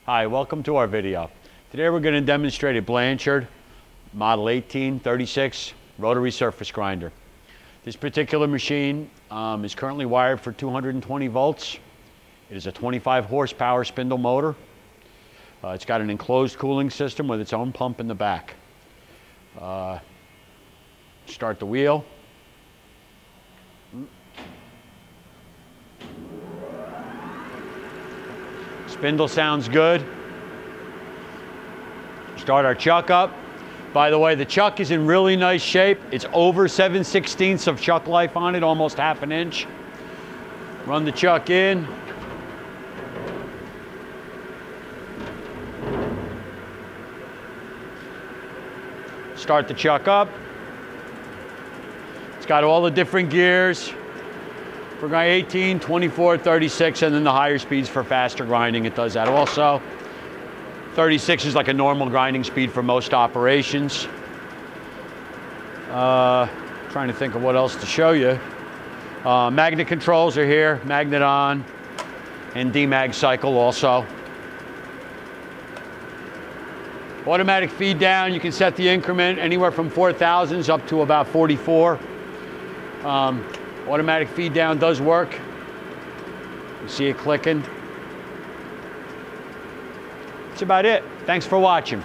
Hi, welcome to our video. Today we're going to demonstrate a Blanchard Model 1836 rotary surface grinder. This particular machine is currently wired for 220 volts. It is a 25 horsepower spindle motor. It's got an enclosed cooling system with its own pump in the back. Start the wheel. Spindle sounds good. Start our chuck up. By the way, the chuck is in really nice shape. It's over 7/16 of chuck life on it, almost ½ an inch. Run the chuck in. Start the chuck up. It's got all the different gears. For 18, 24, 36, and then the higher speeds for faster grinding. It does that also. 36 is like a normal grinding speed for most operations. Trying to think of what else to show you. Magnet controls are here, magnet on, and demag cycle also. Automatic feed down, you can set the increment anywhere from 4 thousandths up to about 44. Automatic feed down does work. You see it clicking. That's about it. Thanks for watching.